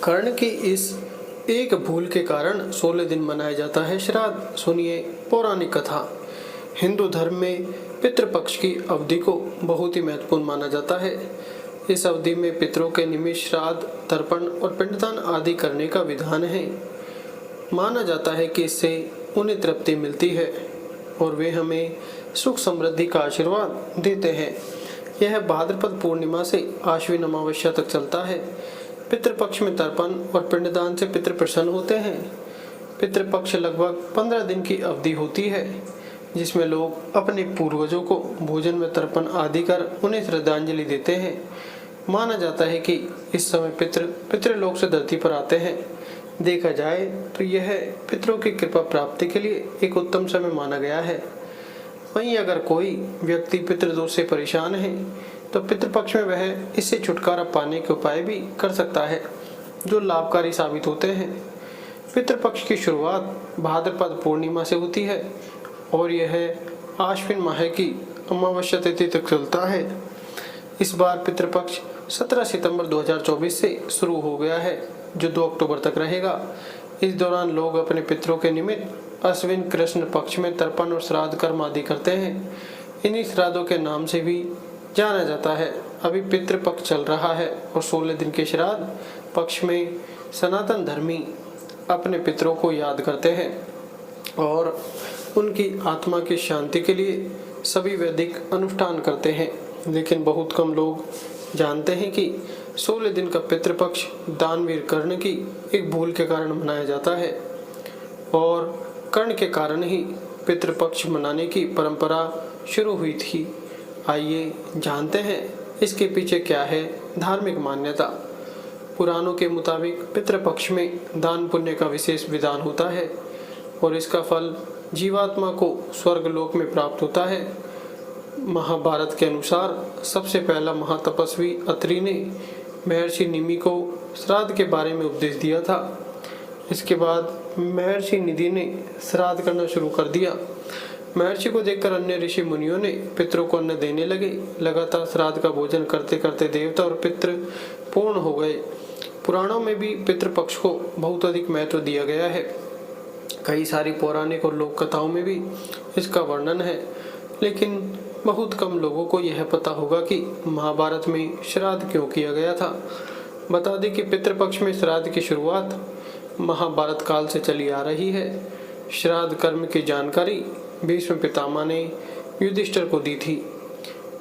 कर्ण की इस एक भूल के कारण 16 दिन मनाया जाता है श्राद्ध। सुनिए पौराणिक कथा। हिंदू धर्म में पितृपक्ष की अवधि को बहुत ही महत्वपूर्ण माना जाता है। इस अवधि में पितरों के निमित्त श्राद्ध, तर्पण और पिंडदान आदि करने का विधान है। माना जाता है कि इससे उन्हें तृप्ति मिलती है और वे हमें सुख समृद्धि का आशीर्वाद देते हैं। यह भाद्रपद पूर्णिमा से आश्विन अमावस्या तक चलता है। पितृपक्ष में तर्पण और पिंडदान से पितृ प्रसन्न होते हैं। पितृपक्ष लगभग 15 दिन की अवधि होती है, जिसमें लोग अपने पूर्वजों को भोजन में तर्पण आदि कर उन्हें श्रद्धांजलि देते हैं। माना जाता है कि इस समय पितृलोक से धरती पर आते हैं। देखा जाए तो यह पितरों की कृपा प्राप्ति के लिए एक उत्तम समय माना गया है। वहीं अगर कोई व्यक्ति पितृदोष से परेशान है तो पितृपक्ष में वह इससे छुटकारा पाने के उपाय भी कर सकता है, जो लाभकारी साबित होते हैं। पितृपक्ष की शुरुआत भाद्रपद पूर्णिमा से होती है और यह आश्विन माह की अमावस्या तिथि तक चलता है। इस बार पितृपक्ष 17 सितंबर 2024 से शुरू हो गया है, जो 2 अक्टूबर तक रहेगा। इस दौरान लोग अपने पितरों के निमित्त अश्विन कृष्ण पक्ष में तर्पण और श्राद्ध कर्म आदि करते हैं। इन्हीं श्राद्धों के नाम से भी जाना जाता है। अभी पितृपक्ष चल रहा है और 16 दिन के श्राद्ध पक्ष में सनातन धर्मी अपने पितरों को याद करते हैं और उनकी आत्मा की शांति के लिए सभी वैदिक अनुष्ठान करते हैं। लेकिन बहुत कम लोग जानते हैं कि 16 दिन का पितृपक्ष दानवीर कर्ण की एक भूल के कारण मनाया जाता है और कर्ण के कारण ही पितृपक्ष मनाने की परंपरा शुरू हुई थी। आइए जानते हैं इसके पीछे क्या है धार्मिक मान्यता। पुराणों के मुताबिक पितृपक्ष में दान पुण्य का विशेष विधान होता है और इसका फल जीवात्मा को स्वर्गलोक में प्राप्त होता है। महाभारत के अनुसार सबसे पहला महातपस्वी अत्रि ने महर्षि निमि को श्राद्ध के बारे में उपदेश दिया था। इसके बाद महर्षि निधि ने श्राद्ध करना शुरू कर दिया। महर्षि को देखकर अन्य ऋषि मुनियों ने पितरों को अन्न देने लगे। लगातार श्राद्ध का भोजन करते करते देवता और पितृ पूर्ण हो गए। पुराणों में भी पितृपक्ष को बहुत अधिक महत्व दिया गया है। कई सारी पौराणिक और लोक कथाओं में भी इसका वर्णन है, लेकिन बहुत कम लोगों को यह पता होगा कि महाभारत में श्राद्ध क्यों किया गया था। बता दें कि पितृपक्ष में श्राद्ध की शुरुआत महाभारत काल से चली आ रही है। श्राद्ध कर्म की जानकारी भीष्म पितामह ने युधिष्ठिर को दी थी।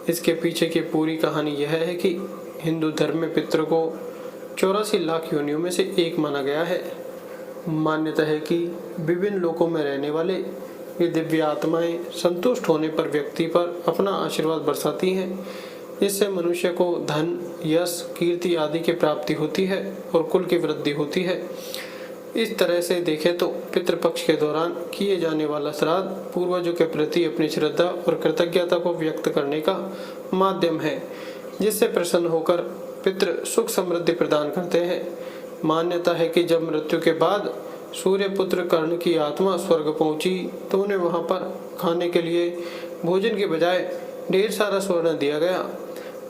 इसके पीछे की पूरी कहानी यह है कि हिंदू धर्म में पितरों को 84 लाख योनियों में से एक माना गया है। मान्यता है कि विभिन्न लोकों में रहने वाले ये दिव्य आत्माएं संतुष्ट होने पर व्यक्ति पर अपना आशीर्वाद बरसाती हैं। इससे मनुष्य को धन, यश, कीर्ति आदि की प्राप्ति होती है और कुल की वृद्धि होती है। इस तरह से देखें तो पितृपक्ष के दौरान किए जाने वाला श्राद्ध पूर्वजों के प्रति अपनी श्रद्धा और कृतज्ञता को व्यक्त करने का माध्यम है, जिससे प्रसन्न होकर पितृ सुख समृद्धि प्रदान करते हैं। मान्यता है कि जब मृत्यु के बाद सूर्यपुत्र कर्ण की आत्मा स्वर्ग पहुंची तो उन्हें वहां पर खाने के लिए भोजन के बजाय ढेर सारा स्वर्ण दिया गया।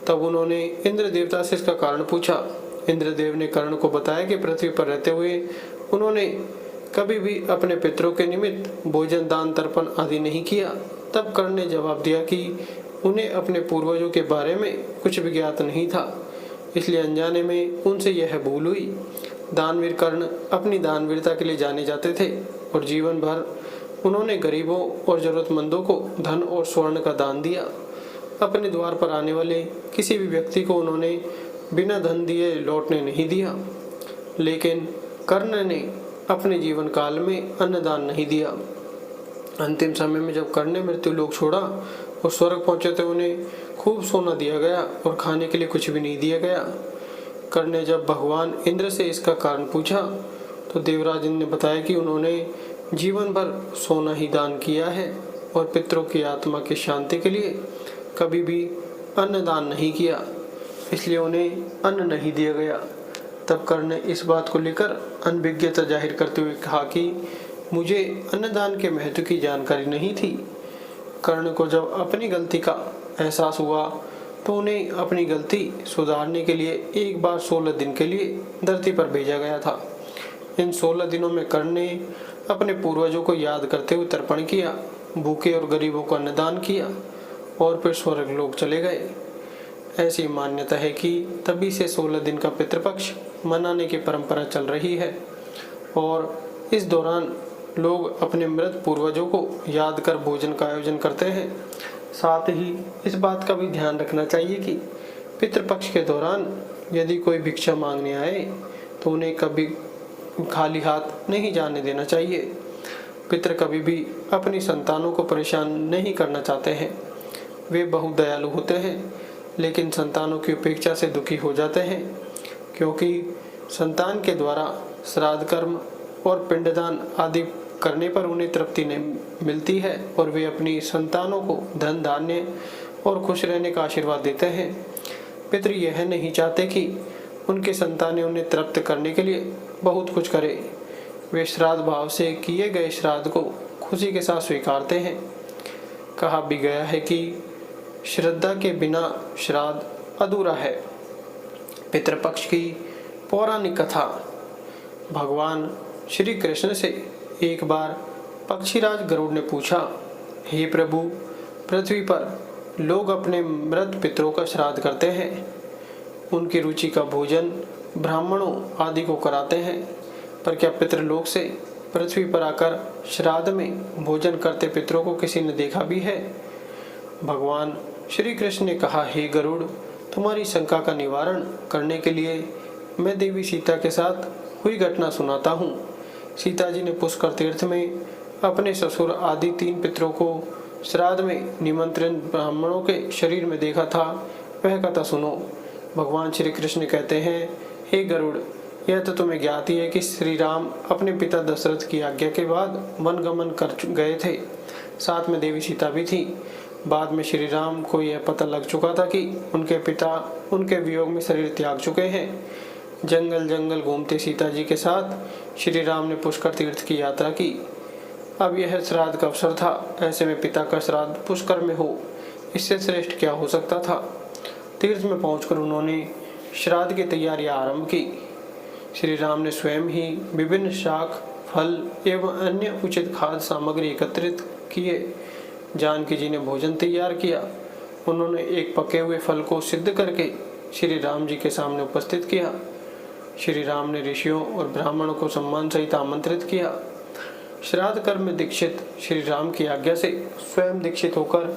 तब उन्होंने इंद्र देवता से इसका कारण पूछा। इंद्रदेव ने कर्ण को बताया कि पृथ्वी पर रहते हुए उन्होंने कभी भी अपने पितरों के निमित्त भोजन, दान, तर्पण आदि नहीं किया। तब कर्ण ने जवाब दिया कि उन्हें अपने पूर्वजों के बारे में कुछ भी ज्ञात नहीं था, इसलिए अनजाने में उनसे यह भूल हुई। दानवीर कर्ण अपनी दानवीरता के लिए जाने जाते थे और जीवन भर उन्होंने गरीबों और जरूरतमंदों को धन और स्वर्ण का दान दिया। अपने द्वार पर आने वाले किसी भी व्यक्ति को उन्होंने बिना धन दिए लौटने नहीं दिया। लेकिन कर्ण ने अपने जीवन काल में अन्नदान नहीं दिया। अंतिम समय में जब कर्ण ने मृत्यु लोक छोड़ा और स्वर्ग पहुंचे तो उन्हें खूब सोना दिया गया और खाने के लिए कुछ भी नहीं दिया गया। कर्ण ने जब भगवान इंद्र से इसका कारण पूछा तो देवराज इंद्र ने बताया कि उन्होंने जीवन भर सोना ही दान किया है और पितरों की आत्मा की शांति के लिए कभी भी अन्न दान नहीं किया, इसलिए उन्हें अन्न नहीं दिया गया। तब कर्ण ने इस बात को लेकर अनभिज्ञता जाहिर करते हुए कहा कि मुझे अन्नदान के महत्व की जानकारी नहीं थी। कर्ण को जब अपनी गलती का एहसास हुआ तो उन्हें अपनी गलती सुधारने के लिए एक बार 16 दिन के लिए धरती पर भेजा गया था। इन 16 दिनों में कर्ण ने अपने पूर्वजों को याद करते हुए तर्पण किया, भूखे और गरीबों को अन्नदान किया और फिर स्वर्ग लोक चले गए। ऐसी मान्यता है कि तभी से 16 दिन का पितृपक्ष मनाने की परंपरा चल रही है और इस दौरान लोग अपने मृत पूर्वजों को याद कर भोजन का आयोजन करते हैं। साथ ही इस बात का भी ध्यान रखना चाहिए कि पितृपक्ष के दौरान यदि कोई भिक्षा मांगने आए तो उन्हें कभी खाली हाथ नहीं जाने देना चाहिए। पितृ कभी भी अपनी संतानों को परेशान नहीं करना चाहते हैं। वे बहुत दयालु होते हैं, लेकिन संतानों की उपेक्षा से दुखी हो जाते हैं, क्योंकि संतान के द्वारा श्राद्ध कर्म और पिंडदान आदि करने पर उन्हें तृप्ति नहीं मिलती है और वे अपनी संतानों को धन धान्य और खुश रहने का आशीर्वाद देते हैं। पितृ यह नहीं चाहते कि उनके संतानें उन्हें तृप्त करने के लिए बहुत कुछ करें। वे श्राद्ध भाव से किए गए श्राद्ध को खुशी के साथ स्वीकारते हैं। कहा भी गया है कि श्रद्धा के बिना श्राद्ध अधूरा है। पितृपक्ष की पौराणिक कथा। भगवान श्री कृष्ण से एक बार पक्षीराज गरुड़ ने पूछा, हे प्रभु, पृथ्वी पर लोग अपने मृत पितरों का श्राद्ध करते हैं। उनकी रुचि का भोजन ब्राह्मणों आदि को कराते हैं, पर क्या पितृलोक से पृथ्वी पर आकर श्राद्ध में भोजन करते पितरों को किसी ने देखा भी है? भगवान श्री कृष्ण ने कहा, हे गरुड़, तुम्हारी शंका का निवारण करने के लिए मैं देवी सीता के साथ हुई घटना सुनाता हूँ। सीता जी ने पुष्कर तीर्थ में अपने ससुर आदि 3 पितरों को श्राद्ध में निमंत्रण ब्राह्मणों के शरीर में देखा था। वह कथा सुनो। भगवान श्री कृष्ण कहते हैं, हे गरुड़, यह तो तुम्हें ज्ञात ही है कि श्री राम अपने पिता दशरथ की आज्ञा के बाद वन गमन कर गए थे। साथ में देवी सीता भी थी। बाद में श्री राम को यह पता लग चुका था कि उनके पिता उनके वियोग में शरीर त्याग चुके हैं। जंगल जंगल घूमते सीता जी के साथ श्री राम ने पुष्कर तीर्थ की यात्रा की। अब यह श्राद्ध का अवसर था। ऐसे में पिता का श्राद्ध पुष्कर में हो, इससे श्रेष्ठ क्या हो सकता था। तीर्थ में पहुंचकर उन्होंने श्राद्ध की तैयारियां आरंभ की। श्री राम ने स्वयं ही विभिन्न शाक, फल एवं अन्य उचित खाद्य सामग्री एकत्रित किए। जानकी जी ने भोजन तैयार किया। उन्होंने एक पके हुए फल को सिद्ध करके श्री राम जी के सामने उपस्थित किया। श्री राम ने ऋषियों और ब्राह्मणों को सम्मान सहित आमंत्रित किया। श्राद्ध कर्म में दीक्षित श्री राम की आज्ञा से स्वयं दीक्षित होकर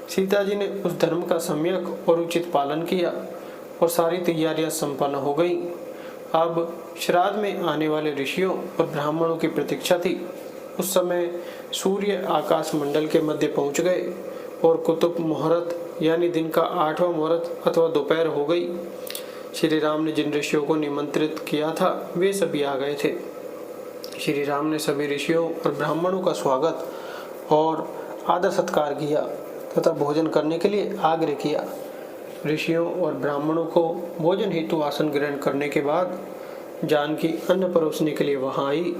सीता जी ने उस धर्म का सम्यक और उचित पालन किया और सारी तैयारियां संपन्न हो गईं। अब श्राद्ध में आने वाले ऋषियों और ब्राह्मणों की प्रतीक्षा थी। उस समय सूर्य आकाश मंडल के मध्य पहुंच गए और कुतुब मुहूर्त यानी दिन का 8वां मुहूर्त अथवा दोपहर हो गई। श्री राम ने जिन ऋषियों को निमंत्रित किया था वे सभी आ गए थे। श्री राम ने सभी ऋषियों और ब्राह्मणों का स्वागत और आदर सत्कार किया तथा भोजन करने के लिए आग्रह किया। ऋषियों और ब्राह्मणों को भोजन हेतु आसन ग्रहण करने के बाद जानकी अन्न परोसने के लिए वहां आई।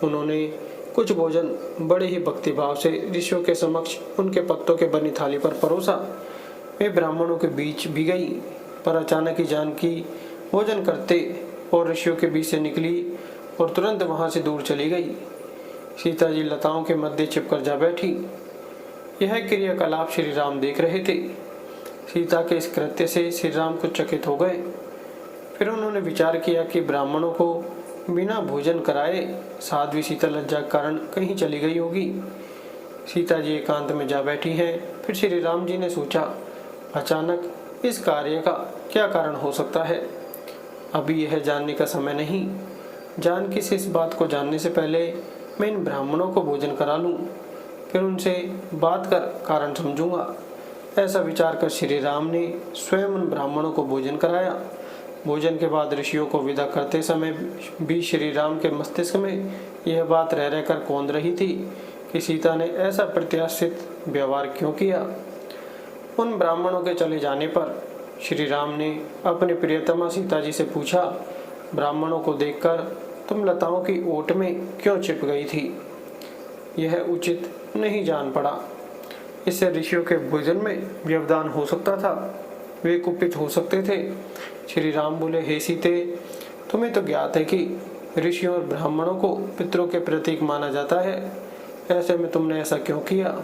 उन्होंने कुछ भोजन बड़े ही भक्तिभाव से ऋषियों के समक्ष उनके पत्तों के बनी थाली पर परोसा। वे ब्राह्मणों के बीच भी गई, पर अचानक ही जानकी भोजन करते और ऋषियों के बीच से निकली और तुरंत वहां से दूर चली गई। सीता जी लताओं के मध्य छिपकर जा बैठी। यह क्रियाकलाप श्री राम देख रहे थे। सीता के इस कृत्य से श्री राम कुछ चकित हो गए। फिर उन्होंने विचार किया कि ब्राह्मणों को बिना भोजन कराए साध्वी सीता लज्जा के कारण कहीं चली गई होगी। सीता जी एकांत में जा बैठी हैं। फिर श्री राम जी ने सोचा, अचानक इस कार्य का क्या कारण हो सकता है। अभी यह जानने का समय नहीं। जानकी से इस बात को जानने से पहले मैं इन ब्राह्मणों को भोजन करा लूं, फिर उनसे बात कर कारण समझूंगा। ऐसा विचार कर श्री राम ने स्वयं उन ब्राह्मणों को भोजन कराया। भोजन के बाद ऋषियों को विदा करते समय भी श्री राम के मस्तिष्क में यह बात रह रहकर कौंध रही थी कि सीता ने ऐसा प्रत्याशित व्यवहार क्यों किया। उन ब्राह्मणों के चले जाने पर श्री राम ने अपने प्रियतमा सीता जी से पूछा, ब्राह्मणों को देखकर तुम लताओं की ओट में क्यों छिप गई थी? यह उचित नहीं जान पड़ा। इससे ऋषियों के भोजन में व्यवधान हो सकता था। वे कुपित हो सकते थे। श्री राम बोले, हे सीते, तुम्हें तो ज्ञात है कि ऋषियों और ब्राह्मणों को पितरों के प्रतीक माना जाता है, ऐसे में तुमने ऐसा क्यों किया?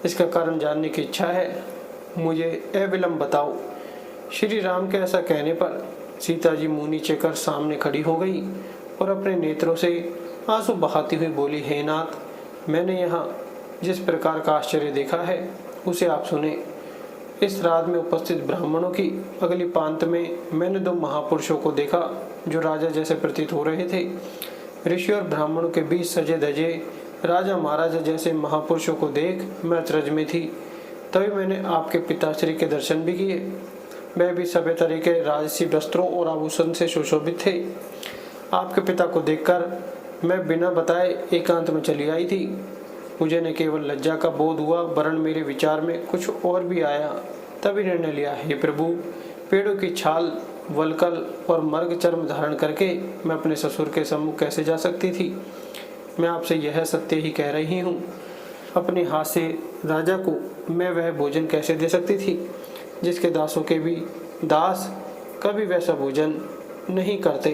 इसका कारण जानने की इच्छा है, मुझे अविलंब बताओ। श्री राम के ऐसा कहने पर सीता जी मुंह नीचे कर सामने खड़ी हो गई और अपने नेत्रों से आंसू बहाती हुई बोली, हे नाथ, मैंने यहाँ जिस प्रकार का आश्चर्य देखा है उसे आप सुने। इस रात में उपस्थित ब्राह्मणों की अगली पांत में मैंने दो महापुरुषों को देखा जो राजा जैसे प्रतीत हो रहे थे। ऋषि और ब्राह्मणों के बीच सजे धजे राजा महाराजा जैसे महापुरुषों को देख मैं अचरज में थी। तभी मैंने आपके पिताश्री के दर्शन भी किए। वह भी सभी तरह के राजसी वस्त्रों और आभूषण से सुशोभित थे। आपके पिता को देखकर मैं बिना बताए एकांत में चली आई थी। मुझे न केवल लज्जा का बोध हुआ वरन मेरे विचार में कुछ और भी आया। तभी निर्णय लिया, हे प्रभु, पेड़ों की छाल, वलकल और मर्ग चर्म धारण करके मैं अपने ससुर के सम्मुख कैसे जा सकती थी? मैं आपसे यह सत्य ही कह रही हूँ। अपने हाथ से राजा को मैं वह भोजन कैसे दे सकती थी जिसके दासों के भी दास कभी वैसा भोजन नहीं करते?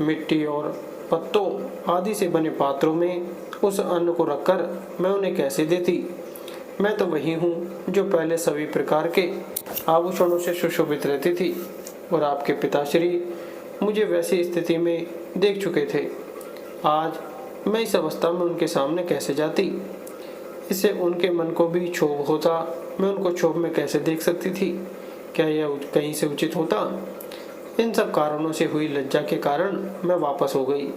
मिट्टी और पत्तों आदि से बने पात्रों में उस अन्न को रखकर मैं उन्हें कैसे देती? मैं तो वही हूँ जो पहले सभी प्रकार के आभूषणों से सुशोभित रहती थी और आपके पिताश्री मुझे वैसी स्थिति में देख चुके थे। आज मैं इस अवस्था में उनके सामने कैसे जाती? इससे उनके मन को भी क्षोभ होता। मैं उनको क्षोभ में कैसे देख सकती थी? क्या यह कहीं से उचित होता? इन सब कारणों से हुई लज्जा के कारण मैं वापस हो गई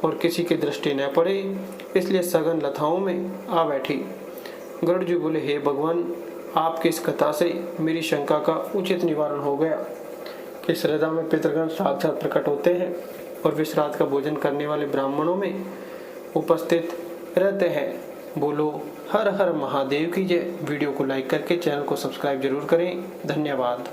और किसी की दृष्टि न पड़े इसलिए सघन लताओं में आ बैठी। गरुड़ जी बोले, हे भगवान, आपकी इस कथा से मेरी शंका का उचित निवारण हो गया कि श्रद्धा में पितृगण साक्षात प्रकट होते हैं और विश्रांत का भोजन करने वाले ब्राह्मणों में उपस्थित रहते हैं। बोलो हर हर महादेव की जय। वीडियो को लाइक करके चैनल को सब्सक्राइब जरूर करें। धन्यवाद।